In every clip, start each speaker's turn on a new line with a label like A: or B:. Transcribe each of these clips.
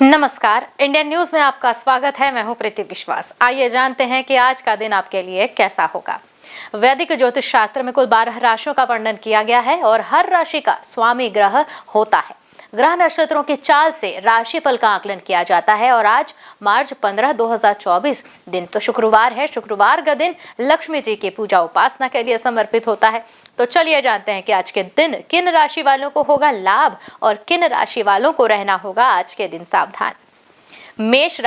A: नमस्कार, Indian news में आपका स्वागत है। मैं हूं प्रीति विश्वास। आइए जानते हैं कि आज का दिन आपके लिए कैसा होगा। वैदिक ज्योतिष शास्त्र में कुल 12 राशियों का वर्णन किया गया है और हर राशि का स्वामी ग्रह होता है। ग्रह नक्षत्रों की चाल से राशिफल का आकलन किया जाता है और आज मार्च 15, 2024 दिन तो शुक्रवार है। शुक्रवार का दिन लक्ष्मी जी की पूजा उपासना के लिए समर्पित होता है। तो चलिए जानते हैं कि आज के दिन किन राशि वालों को होगा लाभ और किन राशि वालों को रहना होगा आज के दिन सावधान। मेष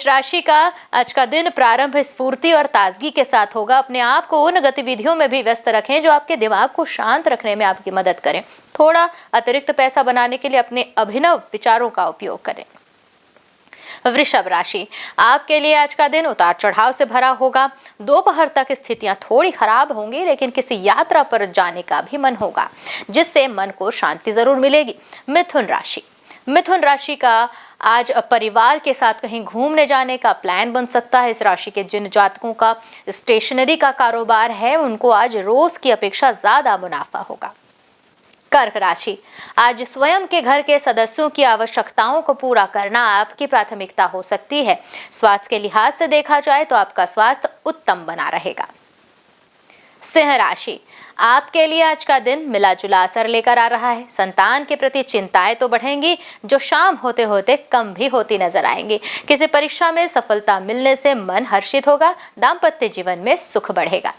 A: राशि का आज का दिन प्रारंभ स्फूर्ति और ताजगी के साथ होगा। अपने आप को उन गतिविधियों में भी व्यस्त रखें जो आपके दिमाग को शांत रखने में आपकी मदद करें। थोड़ा अतिरिक्त पैसा बनाने के लिए अपने अभिनव विचारों का उपयोग करें। वृषभ राशि, आपके लिए आज का दिन उतार चढ़ाव से भरा होगा। दोपहर तक स्थितियां थोड़ी खराब होंगी, लेकिन किसी यात्रा पर जाने का भी मन होगा जिससे मन को शांति जरूर मिलेगी। मिथुन राशि का आज परिवार के साथ कहीं घूमने जाने का प्लान बन सकता है। इस राशि के जिन जातकों का स्टेशनरी का कारोबार है उनको आज रोज की अपेक्षा ज्यादा मुनाफा होगा। कर्क राशि, आज स्वयं के घर के सदस्यों की आवश्यकताओं को पूरा करना आपकी प्राथमिकता हो सकती है। स्वास्थ्य के लिहाज से देखा जाए तो आपका स्वास्थ्य उत्तम बना रहेगा। सिंह राशि, आपके लिए आज का दिन मिला जुला असर लेकर आ रहा है। संतान के प्रति चिंताएं तो बढ़ेंगी जो शाम होते होते कम भी होती नजर आएंगी। किसी परीक्षा में सफलता मिलने से मन हर्षित होगा। दाम्पत्य जीवन में सुख बढ़ेगा।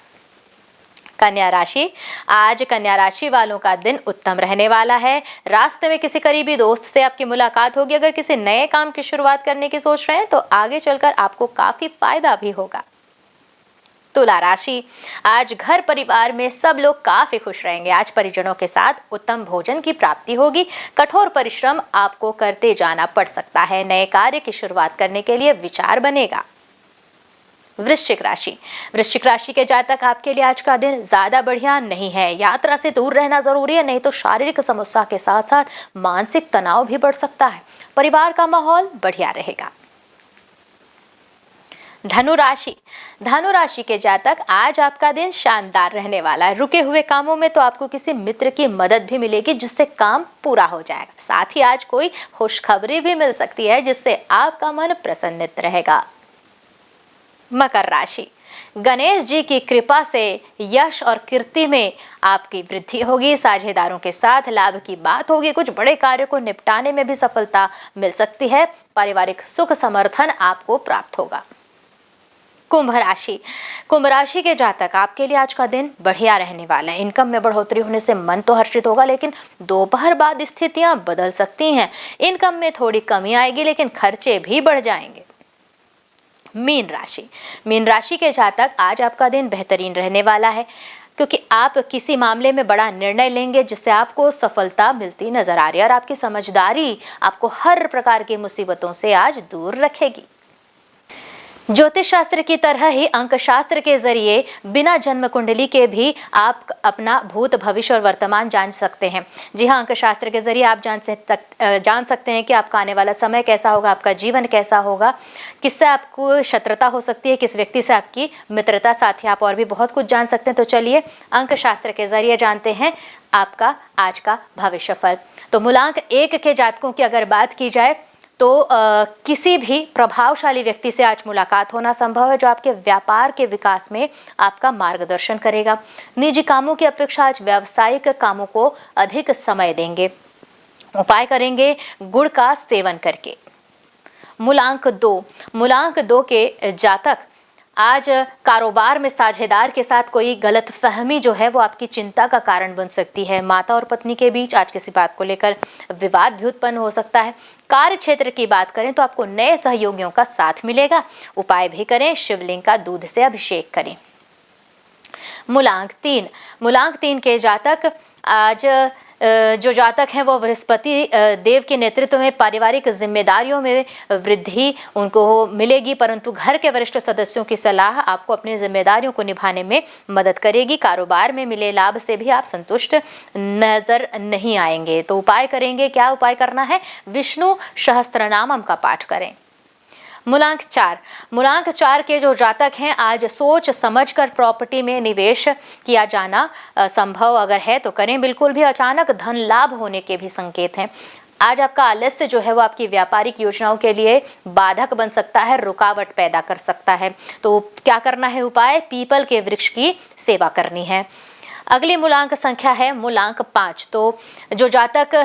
A: कन्या राशि, आज कन्या राशि वालों का दिन उत्तम रहने वाला है। रास्ते में किसी करीबी दोस्त से आपकी मुलाकात होगी। अगर किसी नए काम की शुरुआत करने की सोच रहे हैं तो आगे चलकर आपको काफी फायदा भी होगा। तुला राशि, आज घर परिवार में सब लोग काफी खुश रहेंगे। आज परिजनों के साथ उत्तम भोजन की प्राप्ति होगी। कठोर परिश्रम आपको करते जाना पड़ सकता है। नए कार्य की शुरुआत करने के लिए विचार बनेगा। वृश्चिक राशि के जातक, आपके लिए आज का दिन ज्यादा बढ़िया नहीं है। यात्रा से दूर रहना जरूरी है, नहीं तो शारीरिक समस्या के साथ साथ मानसिक तनाव भी बढ़ सकता है। परिवार का माहौल बढ़िया रहेगा। धनु राशि के जातक, आज आपका दिन शानदार रहने वाला है। रुके हुए कामों में तो आपको किसी मित्र की मदद भी मिलेगी जिससे काम पूरा हो जाएगा। साथ ही आज कोई खुशखबरी भी मिल सकती है जिससे आपका मन प्रसन्नित रहेगा। मकर राशि, गणेश जी की कृपा से यश और कीर्ति में आपकी वृद्धि होगी। साझेदारों के साथ लाभ की बात होगी। कुछ बड़े कार्य को निपटाने में भी सफलता मिल सकती है। पारिवारिक सुख समर्थन आपको प्राप्त होगा। कुंभ राशि के जातक, आपके लिए आज का दिन बढ़िया रहने वाला है। इनकम में बढ़ोतरी होने से मन तो हर्षित होगा, लेकिन दोपहर बाद स्थितियां बदल सकती हैं। इनकम में थोड़ी कमी आएगी, लेकिन खर्चे भी बढ़ जाएंगे। मीन राशि के जातक, आज आपका दिन बेहतरीन रहने वाला है क्योंकि आप किसी मामले में बड़ा निर्णय लेंगे जिससे आपको सफलता मिलती नजर आ रही है और आपकी समझदारी आपको हर प्रकार की मुसीबतों से आज दूर रखेगी। ज्योतिष शास्त्र की तरह ही अंक शास्त्र के जरिए बिना जन्म कुंडली के भी आप अपना भूत भविष्य और वर्तमान जान सकते हैं। जी हाँ, अंक शास्त्र के जरिए आप जान सकते हैं कि आपका आने वाला समय कैसा होगा, आपका जीवन कैसा होगा, किससे आपको शत्रुता हो सकती है, किस व्यक्ति से आपकी मित्रता, साथ ही आप और भी बहुत कुछ जान सकते हैं। तो चलिए अंक शास्त्र के जरिए जानते हैं आपका आज का भविष्यफल। तो मूलांक 1 के जातकों की अगर बात की जाए तो किसी भी प्रभावशाली व्यक्ति से आज मुलाकात होना संभव है जो आपके व्यापार के विकास में आपका मार्गदर्शन करेगा। निजी कामों की अपेक्षा आज व्यावसायिक कामों को अधिक समय देंगे। उपाय करेंगे गुड़ का सेवन करके। मूलांक 2 के जातक, आज कारोबार में साझेदार के साथ कोई गलत फहमी जो है वो आपकी चिंता का कारण बन सकती है। माता और पत्नी के बीच आज किसी बात को लेकर विवाद भी उत्पन्न हो सकता है। कार्य क्षेत्र की बात करें तो आपको नए सहयोगियों का साथ मिलेगा। उपाय भी करें, शिवलिंग का दूध से अभिषेक करें। मूलांक 3 के जातक, आज जो जातक हैं वो बृहस्पति देव के नेतृत्व में पारिवारिक जिम्मेदारियों में वृद्धि उनको मिलेगी, परंतु घर के वरिष्ठ सदस्यों की सलाह आपको अपनी जिम्मेदारियों को निभाने में मदद करेगी। कारोबार में मिले लाभ से भी आप संतुष्ट नजर नहीं आएंगे। तो उपाय करेंगे, क्या उपाय करना है? विष्णु सहस्त्रनामम का पाठ करें। मूलांक 4 के जो जातक हैं, आज सोच समझकर प्रॉपर्टी में निवेश किया जाना संभव अगर है तो करें। बिल्कुल भी अचानक धन लाभ होने के भी संकेत हैं। आज आपका आलस्य जो है वो आपकी व्यापारिक योजनाओं के लिए बाधक बन सकता है, रुकावट पैदा कर सकता है। तो क्या करना है उपाय? पीपल के वृक्ष की सेवा करनी है। अगली मूलांक संख्या है मूलांक 5। तो जो जातक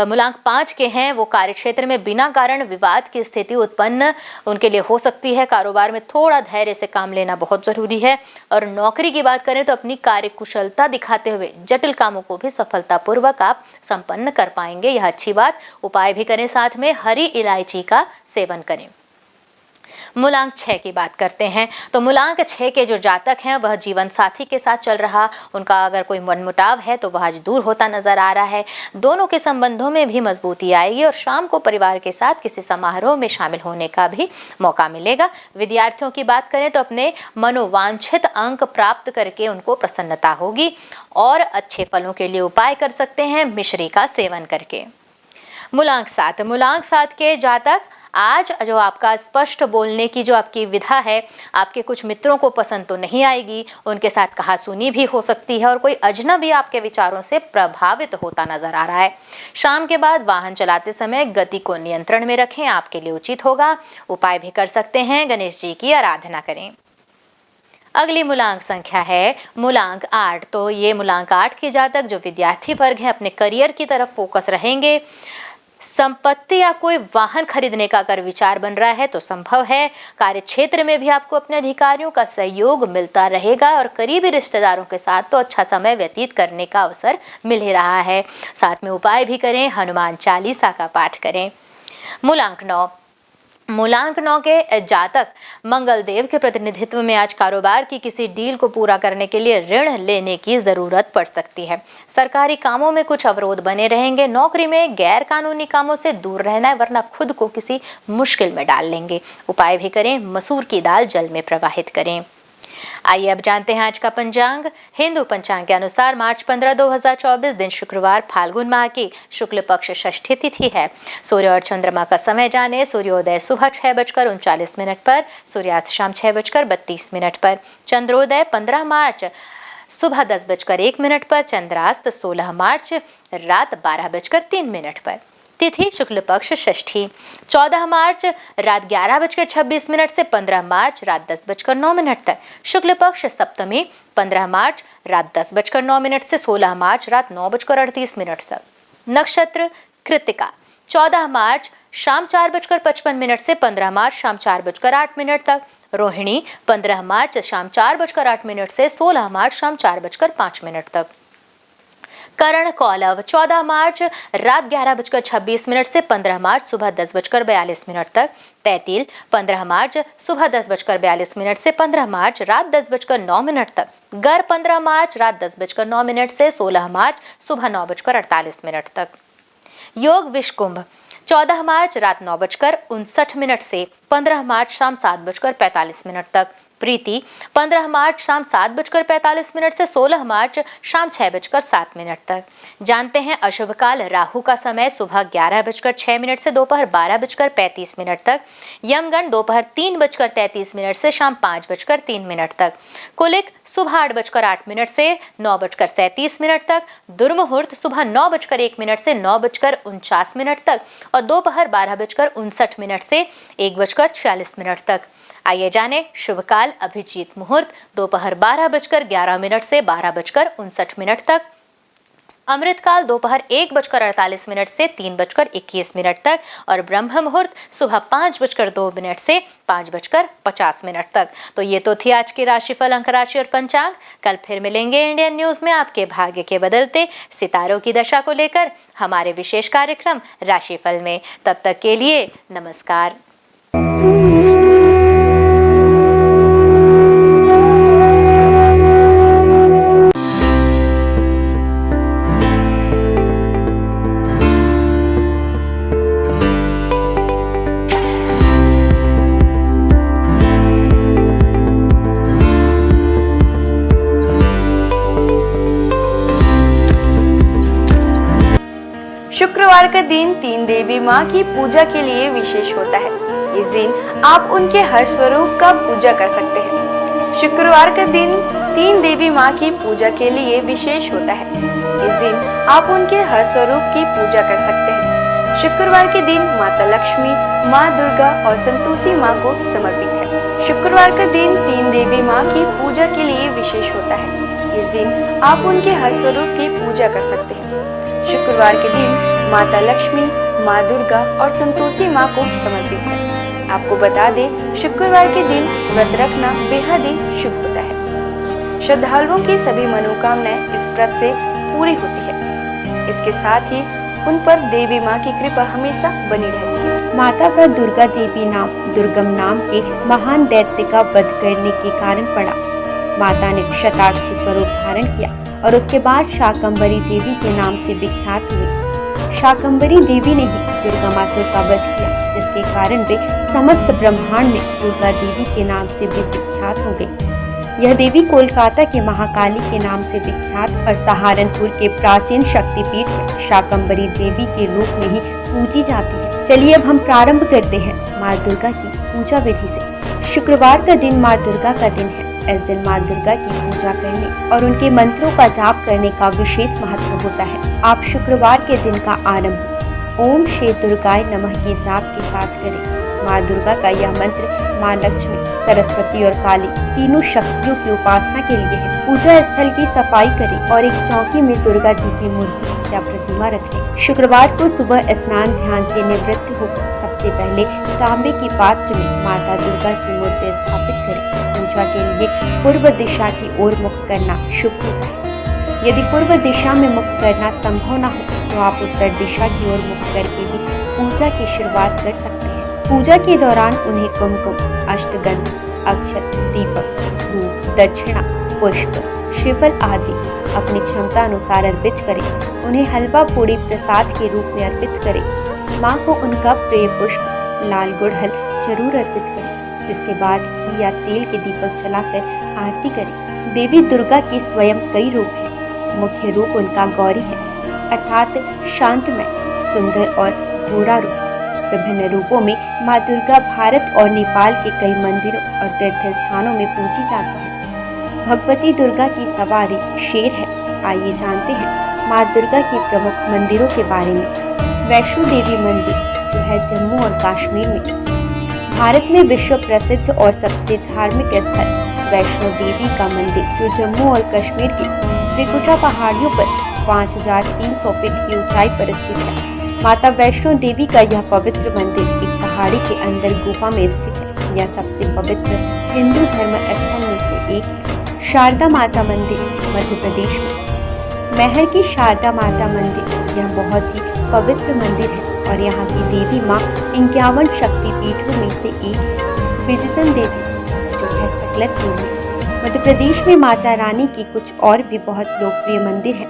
A: मूलांक 5 के हैं वो कार्यक्षेत्र में बिना कारण विवाद की स्थिति उत्पन्न उनके लिए हो सकती है। कारोबार में थोड़ा धैर्य से काम लेना बहुत जरूरी है। और नौकरी की बात करें तो अपनी कार्यकुशलता दिखाते हुए जटिल कामों को भी सफलतापूर्वक आप संपन्न कर पाएंगे, यह अच्छी बात। उपाय भी करें, साथ में हरी इलायची का सेवन करें। मूलांक 6 की बात करते हैं। तो मूलांक 6 के जो जातक हैं वह जीवन साथी के साथ चल रहा, उनका अगर कोई मनमुटाव है तो वह आज दूर होता नजर आ रहा है। दोनों के संबंधों में भी मजबूती आएगी और शाम को परिवार के साथ किसी समारोह में शामिल होने का भी मौका मिलेगा। विद्यार्थियों की बात करें तो अपने मनोवांछित अंक प्राप्त करके उनको प्रसन्नता होगी और अच्छे फलों के लिए उपाय कर सकते हैं मिश्री का सेवन करके। मूलांक 7। मूलांक 7 के जातक आज जो आपका स्पष्ट बोलने की जो आपकी विधा है, आपके कुछ मित्रों को पसंद तो नहीं आएगी, उनके साथ कहासुनी भी हो सकती है और कोई अजनबी आपके विचारों से प्रभावित होता नजर आ रहा है। शाम के बाद वाहन चलाते समय गति को नियंत्रण में रखें, आपके लिए उचित होगा। उपाय भी कर सकते हैं, गणेश जी की आराधना करें। अगली मूलांक संख्या है मूलांक 8। तो ये मूलांक 8 के जातक जो विद्यार्थी वर्ग है अपने करियर की तरफ फोकस रहेंगे। संपत्ति या कोई वाहन खरीदने का अगर विचार बन रहा है तो संभव है। कार्य क्षेत्र में भी आपको अपने अधिकारियों का सहयोग मिलता रहेगा और करीबी रिश्तेदारों के साथ तो अच्छा समय व्यतीत करने का अवसर मिल ही रहा है। साथ में उपाय भी करें, हनुमान चालीसा का पाठ करें। मूलांक 9। मूलांक 9 के जातक मंगल देव के प्रतिनिधित्व में आज कारोबार की किसी डील को पूरा करने के लिए ऋण लेने की जरूरत पड़ सकती है। सरकारी कामों में कुछ अवरोध बने रहेंगे। नौकरी में गैर कानूनी कामों से दूर रहना है, वरना खुद को किसी मुश्किल में डाल लेंगे। उपाय भी करें, मसूर की दाल जल में प्रवाहित करें। आइए अब जानते हैं आज का पंचांग। हिंदू पंचांग के अनुसार मार्च 15, 2024 दिन शुक्रवार, फाल्गुन माह की शुक्ल पक्ष षष्ठी तिथि है। सूर्य और चंद्रमा का समय जाने। सूर्योदय सुबह 6:39 पर, सूर्यास्त शाम 6:32 पर। चंद्रोदय 15 मार्च सुबह 10:01 पर, चंद्रास्त 16 मार्च रात 12:03 पर। तिथि शुक्ल पक्ष षष्ठी 14 मार्च रात 11:26 से 15 मार्च रात 10:09 तक। शुक्ल पक्ष सप्तमी 15 मार्च रात 10:09 से 16 मार्च रात 9:38 तक। नक्षत्र कृत्तिका 14 मार्च शाम 4:55 से 15 मार्च शाम 4:08 तक। रोहिणी 15 मार्च शाम 4:08 से 16 मार्च शाम 4:05 तक। करण कौलव 14 मार्च रात 11:26 से 15 मार्च सुबह 10:42 तक। तैतील 15 मार्च सुबह 10:42 से 15 मार्च रात 10:09 तक। गर 15 मार्च रात 10:09 से 16 मार्च सुबह 9:48 तक। योग विषकुंभ 14 मार्च रात 9:59 से 15 मार्च शाम 7:45 तक। प्रीति 15 मार्च शाम 7:45 से 16 मार्च शाम 6:07 तक। जानते हैं अशुभ काल। राहु का समय सुबह 11:06 से दोपहर 12:35 तक। यमगण दोपहर 3:33 से शाम 5:03 तक। कुलिक सुबह 8:08 से 9:37 तक। दुर्मुहूर्त सुबह 9:01 से 9:49 तक और दोपहर 12:59 से 1:46 तक। आइए जाने शुभ काल। अभिजीत मुहूर्त दोपहर 12:11 से 12:59 तक। अमृत काल दोपहर 1:48 से 3:21 तक और ब्रह्म मुहूर्त सुबह 5:02 से 5:50 तक। तो ये तो थी आज की राशिफल, अंक राशि और पंचांग। कल फिर मिलेंगे इंडियन न्यूज में आपके भाग्य के बदलते सितारों की दशा को लेकर हमारे विशेष कार्यक्रम राशिफल में। तब तक के लिए नमस्कार।
B: शुक्रवार का दिन तीन देवी माँ की पूजा के लिए विशेष होता है। इस दिन आप उनके हर स्वरूप का पूजा कर सकते हैं। शुक्रवार का दिन तीन देवी माँ की पूजा के लिए विशेष होता है। इस दिन आप उनके हर स्वरूप की पूजा कर सकते हैं। शुक्रवार के दिन माता लक्ष्मी, माँ दुर्गा और संतोषी माँ को समर्पित है। शुक्रवार का दिन तीन देवी माँ की पूजा के लिए विशेष होता है। इस दिन आप उनके हर स्वरूप की पूजा कर सकते हैं। शुक्रवार के दिन माता लक्ष्मी, माँ दुर्गा और संतोषी माँ को समर्पित है। आपको बता दें, शुक्रवार के दिन व्रत रखना बेहद ही शुभ होता है। श्रद्धालुओं की सभी मनोकामनाएं इस व्रत से पूरी होती है। इसके साथ ही उन पर देवी माँ की कृपा हमेशा बनी रहती है।
C: माता का दुर्गा देवी नाम दुर्गम नाम के महान दैत्य का वध करने के कारण पड़ा। माता ने शताक्षी स्वरूप धारण किया और उसके बाद शाकंभरी देवी के नाम से विख्यात हुई। शाकंभरी देवी ने ही दुर्गमासुर का वध किया, जिसके कारण वे समस्त ब्रह्मांड में दुर्गा देवी के नाम से भी विख्यात हो गई। यह देवी कोलकाता के महाकाली के नाम से विख्यात और सहारनपुर के प्राचीन शक्तिपीठ में शाकंभरी देवी के रूप में ही पूजी जाती है। चलिए अब हम प्रारंभ करते हैं माँ दुर्गा की पूजा विधि से। शुक्रवार का दिन माँ दुर्गा का दिन है। इस दिन माँ दुर्गा की पूजा करने और उनके मंत्रों का जाप करने का विशेष महत्व होता है। आप शुक्रवार के दिन का आरंभ ओम श्री दुर्गाय नमः के जाप के साथ करें। माँ दुर्गा का यह मंत्र माँ लक्ष्मी, सरस्वती और काली तीनों शक्तियों की उपासना के लिए है। पूजा स्थल की सफाई करें और एक चौकी में दुर्गा जी की मूर्ति या प्रतिमा रखें। शुक्रवार को सुबह स्नान ध्यान से निवृत्त होकर सबसे पहले तांबे के पात्र में माता दुर्गा की मूर्ति स्थापित करें। पूजा के लिए पूर्व दिशा की ओर मुख करना शुभ होता है। यदि पूर्व दिशा में मुख करना संभव न हो तो आप उत्तर दिशा की ओर मुख करके भी पूजा की शुरुआत कर सकते हैं। पूजा के दौरान उन्हें कुमकुम, अष्टगंध, अक्षत, दीपक, धूप, दक्षिणा, पुष्प, श्रीफल आदि अपनी क्षमता अनुसार अर्पित करें। उन्हें हलवा पूड़ी प्रसाद के रूप में अर्पित करें। माँ को उनका प्रिय पुष्प लाल गुड़हल जरूर अर्पित करें, जिसके बाद घी या तेल के दीपक जलाकर आरती करें। देवी दुर्गा के स्वयं कई रूप हैं। मुख्य रूप उनका गौरी है, अर्थात शांतमय, सुंदर और गोरा रूप। विभिन्न रूपों में माँ दुर्गा भारत और नेपाल के कई मंदिरों और तीर्थ स्थानों में पूजी जाती है। भगवती दुर्गा की सवारी शेर है। आइए जानते हैं माँ दुर्गा के प्रमुख मंदिरों के बारे में। वैष्णो देवी मंदिर, जो है जम्मू और कश्मीर में। भारत में विश्व प्रसिद्ध और सबसे धार्मिक स्थल वैष्णो देवी का मंदिर, जो जम्मू और कश्मीर के त्रिकुटा पहाड़ियों पर 5300 फीट की ऊंचाई पर स्थित है। माता वैष्णो देवी का यह पवित्र मंदिर एक पहाड़ी के अंदर गुफा में स्थित है। यह सबसे पवित्र हिंदू धर्म स्थल में से एक है। शारदा माता मंदिर, मध्य प्रदेश में। महर की शारदा माता मंदिर यह बहुत ही पवित्र मंदिर है और यहाँ की देवी माँ 51 शक्तिपीठों में से एक है। विजयसन देवी, जो है सकलनपुर में। मध्य प्रदेश में माता रानी की कुछ और भी बहुत लोकप्रिय मंदिर है,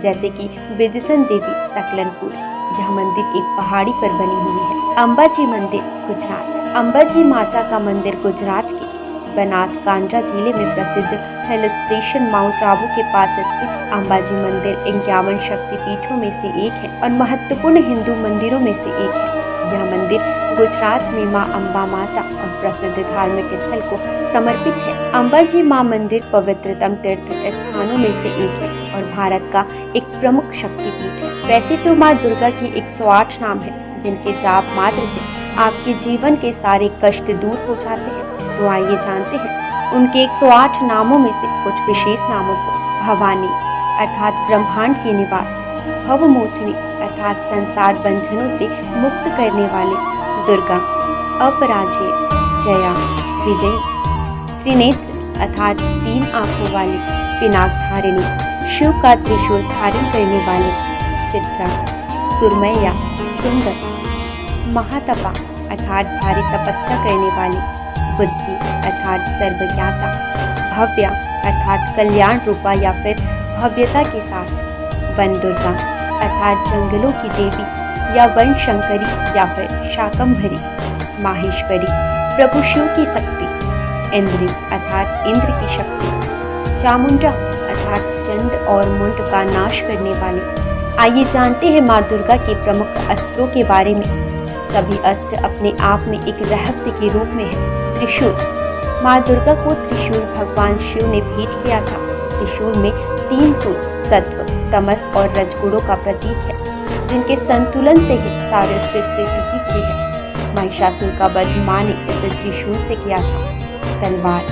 C: जैसे कि विजयसन देवी सकलनपुर। यह मंदिर एक पहाड़ी पर बनी हुई है। अंबाजी मंदिर, गुजरात। अंबाजी माता का मंदिर गुजरात के बनासकांठा जिले में प्रसिद्ध हिल स्टेशन माउंट आबू के पास स्थित अंबाजी मंदिर 51 शक्तिपीठों में से एक है और महत्वपूर्ण हिंदू मंदिरों में से एक है। यह मंदिर गुजरात में मां अम्बा माता और प्रसिद्ध धार्मिक स्थल को समर्पित है। अंबाजी मां मंदिर पवित्रतम तीर्थ स्थानों में से एक है और भारत का एक प्रमुख शक्तिपीठ है। वैसे तो मां दुर्गा की 108 नाम है, जिनके जाप मात्र से आपके जीवन के सारे कष्ट दूर हो जाते हैं। तो आइए जानते हैं उनके 108 नामों में से कुछ विशेष नामों को। भवानी अर्थात ब्रह्मांड की निवास, भवमोचनी अर्थात संसार बंधनों से मुक्त करने वाले, दुर्गा, अपराजेय, जया, विजयी, त्रिनेत्र अर्थात 3 आंखों वाली, पिनाकधारिणी, शिव का त्रिशूल धारण करने वाले, चित्रा, सुरमैया, सुंदर, महातपा अर्थात भारी तपस्या करने वाली, बुद्धि अर्थात सर्वज्ञाता, भव्या अर्थात कल्याण रूपा या फिर भव्यता के साथ, वन दुर्गा अर्थात जंगलों की देवी या वन शंकरी या फिर शाकंभरी, माहेश्वरी प्रभु शिव की शक्ति, इंद्री अर्थात इंद्र की शक्ति, चामुंडा अर्थात चंड और मुंड का नाश करने वाली। आइए जानते हैं माँ दुर्गा के प्रमुख अस्त्रों के बारे में। सभी अस्त्र अपने आप में एक रहस्य के रूप में है। त्रिशूल, माँ दुर्गा को त्रिशूल भगवान शिव ने भेंट किया था। त्रिशूल में 3 सूल सत्व, तमस और रजगुणों का प्रतीक है। जिनके संतुलन से ही सारी सृष्टि टिकी हुई है। महिषासुर का वध मां ने इस त्रिशूल से किया था। तलवार,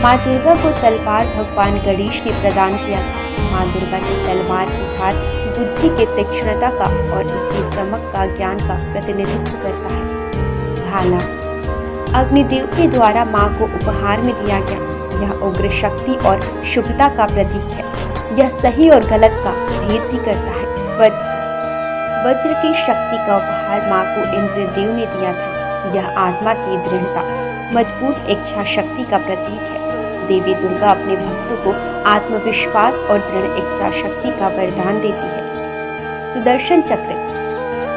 C: माँ दुर्गा को तलवार भगवान गणेश ने प्रदान किया था। माँ दुर्गा की तलवार की धार बुद्धि के तीक्ष्णता का और उसकी चमक का ज्ञान का प्रतिनिधित्व करता है। भाला, अग्निदेव के द्वारा माँ को उपहार में दिया गया। यह उग्र शक्ति और शुभता का प्रतीक है। यह सही और गलत का भेद भी करता है। वज्र, वज्र की शक्ति का उपहार माँ को इंद्रदेव ने दिया था। यह आत्मा की दृढ़ता, मजबूत इच्छा शक्ति का प्रतीक है। देवी दुर्गा अपने भक्तों को आत्मविश्वास और दृढ़ इच्छा शक्ति का वरदान देती है। सुदर्शन चक्र,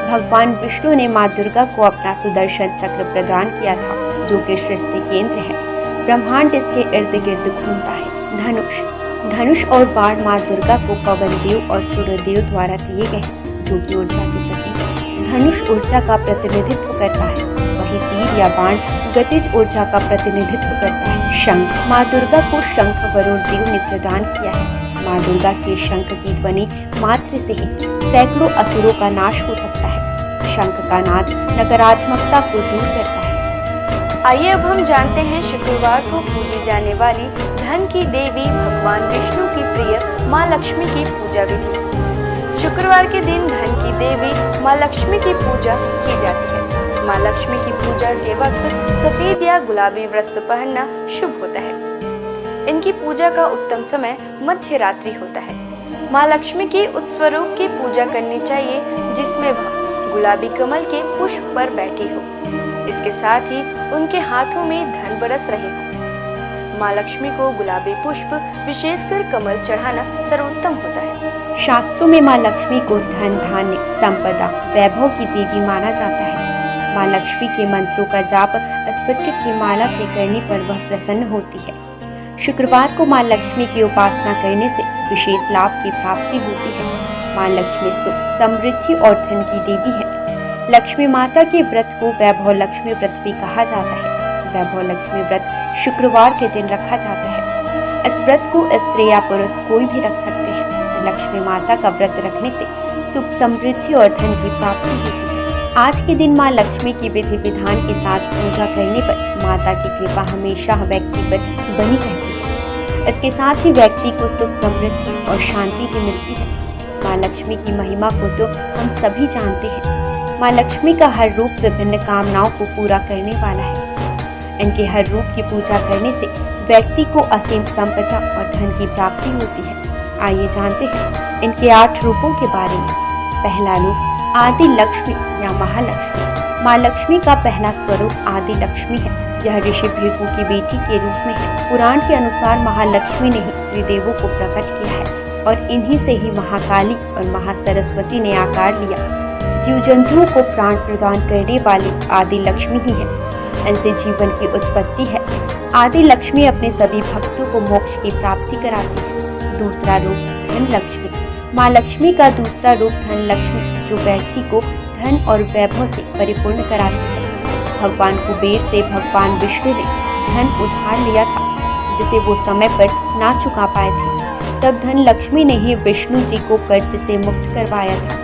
C: भगवान विष्णु ने माँ दुर्गा को अपना सुदर्शन चक्र प्रदान किया था, जो कि सृष्टि केंद्र है। ब्रह्मांड इसके इर्द गिर्द घूमता है। धनुष, धनुष और बाण माँ दुर्गा को पवन देव और सूर्यदेव द्वारा दिए गए हैं, जो कि ऊर्जा के प्रतीक है। धनुष ऊर्जा का प्रतिनिधित्व करता है, वही तीर या बाण गतिज ऊर्जा का प्रतिनिधित्व करता है। शंख, माँ दुर्गा को शंख वरुण देव ने प्रदान किया है। माँ दुर्गा के शंख की ध्वनि मात्र से ही सैकड़ों असुरों का नाश हो सकता है। शंख का नाद नकारात्मकता को दूर करता है।
B: आइए अब हम जानते हैं शुक्रवार को पूजी जाने वाली धन की देवी भगवान विष्णु की प्रिय माँ लक्ष्मी की पूजा विधि। शुक्रवार के दिन धन की देवी माँ लक्ष्मी की पूजा की जाती है। माँ लक्ष्मी की पूजा के वक्त सफेद या गुलाबी वस्त्र पहनना शुभ होता है। इनकी पूजा का उत्तम समय मध्य रात्रि होता है। माँ लक्ष्मी की उस स्वरूप की पूजा करनी चाहिए जिसमें वह गुलाबी कमल के पुष्प पर बैठी हो। इसके साथ ही उनके हाथों में धन बरस रहे हो। माँ लक्ष्मी को गुलाबी पुष्प विशेषकर कमल चढ़ाना सर्वोत्तम होता है।
C: शास्त्रों में माँ लक्ष्मी को धन, धान्य, संपदा, वैभव की देवी माना जाता है। माँ लक्ष्मी के मंत्रों का जाप स्फटिक की माला से करने पर वह प्रसन्न होती है। शुक्रवार को माँ लक्ष्मी की उपासना करने से विशेष लाभ की प्राप्ति होती है। माँ लक्ष्मी सुख, समृद्धि और धन की देवी है। लक्ष्मी माता के व्रत को वैभव लक्ष्मी व्रत भी कहा जाता है। वैभव लक्ष्मी व्रत शुक्रवार के दिन रखा जाता है। इस व्रत को स्त्री या पुरुष कोई भी रख सकते हैं। लक्ष्मी माता का व्रत रखने से सुख, समृद्धि और धन की प्राप्ति होती है। आज के दिन माँ लक्ष्मी की विधि विधान के साथ पूजा करने पर माता की कृपा हमेशा व्यक्ति पर बनी रहती है। इसके साथ ही व्यक्ति को सुख, समृद्धि और शांति भी मिलती है। माँ लक्ष्मी की महिमा को तो हम सभी जानते हैं। माँ लक्ष्मी का हर रूप विभिन्न कामनाओं को पूरा करने वाला है। इनके हर रूप की पूजा करने से व्यक्ति को असीम संपदा और धन की प्राप्ति होती है। आइए जानते हैं इनके 8 रूपों के बारे में। पहला रूप आदि लक्ष्मी या महालक्ष्मी। माँ लक्ष्मी का पहला स्वरूप आदि लक्ष्मी है। यह ऋषि भृगु की बेटी के रूप में है। पुराण के अनुसार महालक्ष्मी ने ही त्रिदेवों को प्रकट किया है और इन्हीं से ही महाकाली और महासरस्वती ने आकार लिया। जीव जंतुओं को प्राण प्रदान करने वाली आदि लक्ष्मी ही है। इनसे जीवन की उत्पत्ति है। आदि लक्ष्मी अपने सभी भक्तों को मोक्ष की प्राप्ति कराती है। दूसरा रूप धन लक्ष्मी। माँ लक्ष्मी का दूसरा रूप धन लक्ष्मी, जो व्यक्ति को धन और वैभव से परिपूर्ण कराती है। भगवान कुबेर से भगवान विष्णु ने धन उधार लिया था, जिसे वो समय पर ना चुका पाए थे। तब धन लक्ष्मी ने ही विष्णु जी को कर्ज से मुक्त करवाया था।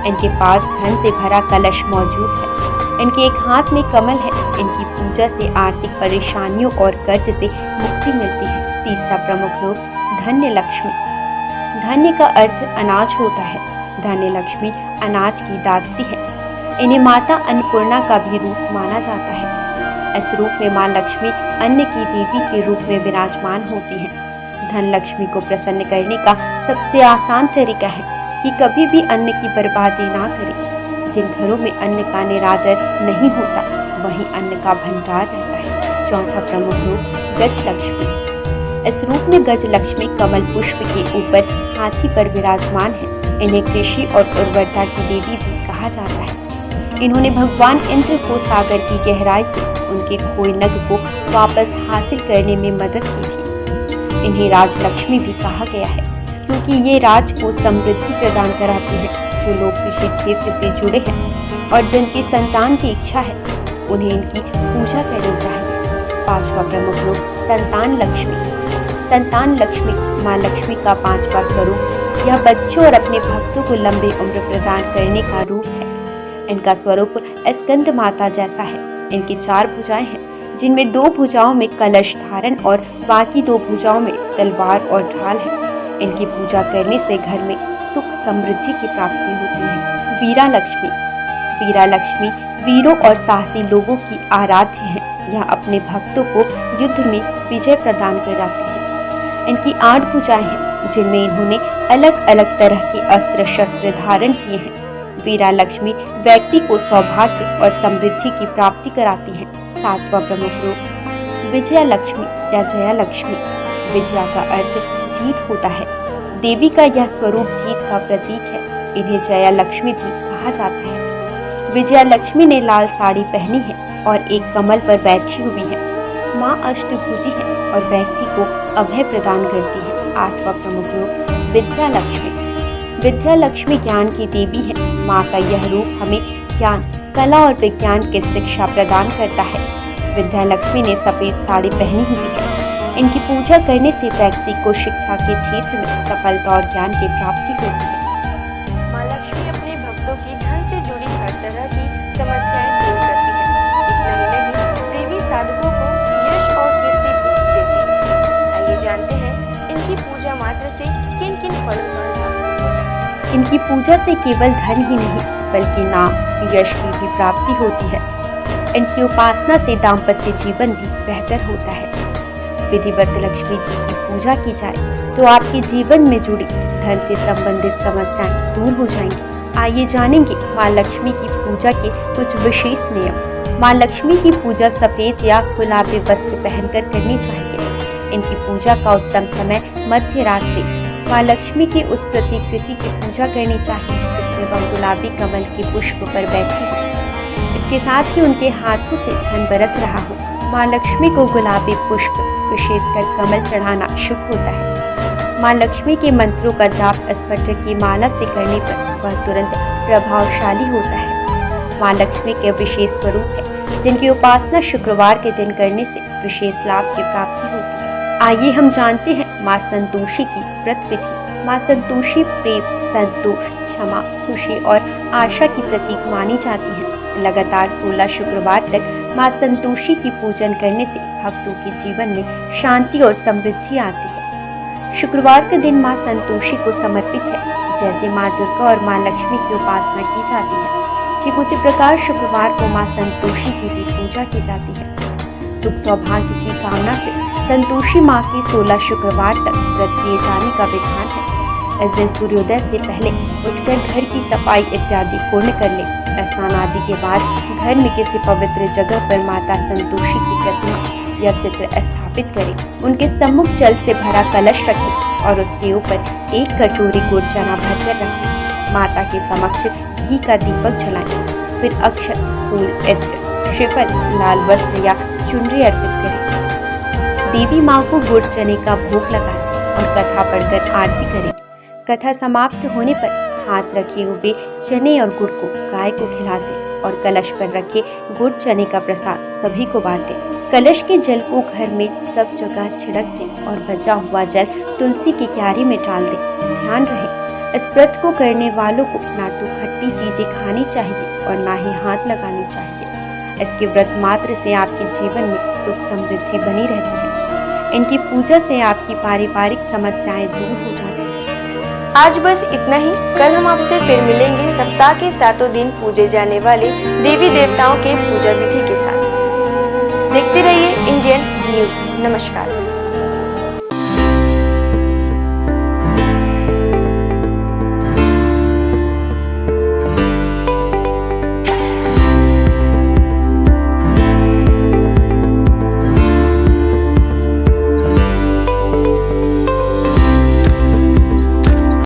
C: इनके पास धन से भरा कलश मौजूद है। इनके एक हाथ में कमल है। इनकी पूजा से आर्थिक परेशानियों और कर्ज से मुक्ति मिलती है। तीसरा प्रमुख रूप धन्य लक्ष्मी। धन्य का अर्थ अनाज होता है। धन्य लक्ष्मी अनाज की दात्री है। इन्हें माता अन्नपूर्णा का भी रूप माना जाता है। इस रूप में माँ लक्ष्मी अन्न की देवी के रूप में विराजमान होती हैं। धन लक्ष्मी को प्रसन्न करने का सबसे आसान तरीका है कि कभी भी अन्न की बर्बादी ना करें। जिन घरों में अन्न का निरादर नहीं होता, वहीं अन्न का भंडार रहता है। चौथा प्रमुख रूप गज लक्ष्मी। इस रूप में गज लक्ष्मी कमल पुष्प के ऊपर हाथी पर विराजमान है। इन्हें कृषि और उर्वरता की देवी भी कहा जाता है। इन्होंने भगवान इंद्र को सागर की गहराई से उनके खोए नग को वापस हासिल करने में मदद की थी। इन्हें राजलक्ष्मी भी कहा गया है, क्योंकि ये राज को समृद्धि प्रदान कराती है। जो लोग कृषि क्षेत्र से जुड़े हैं और जिनकी संतान की इच्छा है, उन्हें इनकी पूजा करनी चाहिए। पांचवा प्रमुख रूप संतान लक्ष्मी। संतान लक्ष्मी माँ लक्ष्मी का पांचवा स्वरूप यह बच्चों और अपने भक्तों को लंबी उम्र प्रदान करने का रूप है। इनका स्वरूप स्कंद माता जैसा है। इनकी 4 भुजाएं हैं, जिनमें 2 भुजाओं में कलश धारण और बाकी 2 भुजाओं में तलवार और ढाल है। इनकी पूजा करने से घर में सुख समृद्धि की प्राप्ति होती है। वीरा लक्ष्मी। वीरा लक्ष्मी वीरों और साहसी लोगों की आराध्य है। यह अपने भक्तों को युद्ध में विजय प्रदान कर जाती है। इनकी 8 भुजाएं हैं, जिनमें इन्होंने अलग अलग तरह के अस्त्र शस्त्र धारण किए हैं। वीरा लक्ष्मी व्यक्ति को सौभाग्य और समृद्धि की प्राप्ति कराती है। 7वां प्रमुख रूप विजया लक्ष्मी या जया लक्ष्मी। विजया का अर्थ जीत होता है। देवी का यह स्वरूप जीत का प्रतीक है। इन्हें जया लक्ष्मी भी कहा जाता है। विजया लक्ष्मी ने लाल साड़ी पहनी है और एक कमल पर बैठी हुई है। माँ अष्टभुजी है और व्यक्ति को अभय प्रदान करती है। 8वां प्रमुख रूप विद्या लक्ष्मी। विद्या लक्ष्मी ज्ञान की देवी है। माँ का यह रूप हमें ज्ञान, कला और विज्ञान की शिक्षा प्रदान करता है। विद्या लक्ष्मी ने सफेद साड़ी पहनी हुई है। इनकी पूजा करने से व्यक्ति को शिक्षा के क्षेत्र में सफलता और ज्ञान की प्राप्ति होती है।
B: माँ लक्ष्मी अपने भक्तों की धन से जुड़ी हर तरह की समस्याएं दूर करती है। इतना ही नहीं, देवी साधकों को यश और कीर्ति भी देती है। आइए जानते हैं इनकी पूजा मात्र से किन किन फलों का लाभ होता है।
C: इनकी पूजा से केवल धन ही नहीं, बल्कि नाम, यश की भी प्राप्ति होती है। इनकी उपासना से दाम्पत्य जीवन भी बेहतर होता है। विधिवत लक्ष्मी जी की पूजा की जाए तो आपके जीवन में जुड़ी धन से संबंधित समस्याएं दूर हो जाएंगी। आइए जानेंगे माँ लक्ष्मी की पूजा के कुछ विशेष नियम। माँ लक्ष्मी की पूजा सफेद या गुलाबी वस्त्र पहनकर करनी चाहिए। इनकी पूजा का उत्तम समय मध्य रात्रि। माँ लक्ष्मी की उस प्रतिकृति की पूजा करनी चाहिए जिसमें वह गुलाबी कमल के पुष्प पर बैठी हो। इसके साथ ही उनके हाथों से धन बरस रहा हो। माँ लक्ष्मी को गुलाबी पुष्प, विशेषकर कमल चढ़ाना शुभ होता है। माँ लक्ष्मी के मंत्रों का जाप स्फटिक की माला से करने पर वह तुरंत प्रभावशाली होता है। माँ लक्ष्मी के विशेष स्वरूप है, जिनकी उपासना शुक्रवार के दिन करने से विशेष लाभ की प्राप्ति होती है। आइए हम जानते हैं माँ संतोषी की व्रत विधि। माँ संतोषी प्रेम, संतोष, क्षमा, खुशी और आशा की प्रतीक मानी जाती है। लगातार 16 शुक्रवार तक माँ संतोषी की पूजन करने से भक्तों के जीवन में शांति और समृद्धि आती है। शुक्रवार का दिन माँ संतोषी को समर्पित है। जैसे माँ दुर्गा और माँ लक्ष्मी की उपासना की जाती है, ठीक उसी प्रकार शुक्रवार को माँ संतोषी की भी पूजा की जाती है। सुख सौभाग्य की कामना से संतोषी माँ की 16 शुक्रवार तक व्रत किए जाने का विधान है। इस दिन सूर्योदय से पहले उठकर घर की सफाई इत्यादि पूर्ण कर ले। स्नान आदि के बाद घर में किसी पवित्र जगह पर माता संतोषी की प्रतिमा या चित्र स्थापित करें। उनके सम्मुख जल से भरा कलश रखें और उसके ऊपर एक कटोरी गुड़ चना भरकर रखें। माता के समक्ष घी का दीपक जलाएं। फिर अक्षत, फूल, इत्र, श्रीफल, लाल वस्त्र या चुनरी अर्पित करें। देवी माँ को गुड़ चने का भोग लगाएं और कथा पढ़कर आरती करें। कथा समाप्त होने पर हाथ रखे हुए चने और गुड़ को गाय को खिला दें और कलश पर रखे गुड़ चने का प्रसाद सभी को बांटें। कलश के जल को घर में सब जगह छिड़क दें और बचा हुआ जल तुलसी की क्यारी में डाल दें। ध्यान रहे, इस व्रत को करने वालों को ना तो खट्टी चीजें खानी चाहिए और ना ही हाथ लगानी चाहिए। इसके व्रत मात्र से आपके जीवन में सुख समृद्धि बनी रहती है। इनकी पूजा से आपकी पारिवारिक समस्याएं दूर हो जाती हैं।
B: आज बस इतना ही। कल हम आपसे फिर मिलेंगे सप्ताह के 7 दिन पूजे जाने वाले देवी देवताओं के पूजा विधि के साथ। देखते रहिए इंडियन न्यूज़। नमस्कार।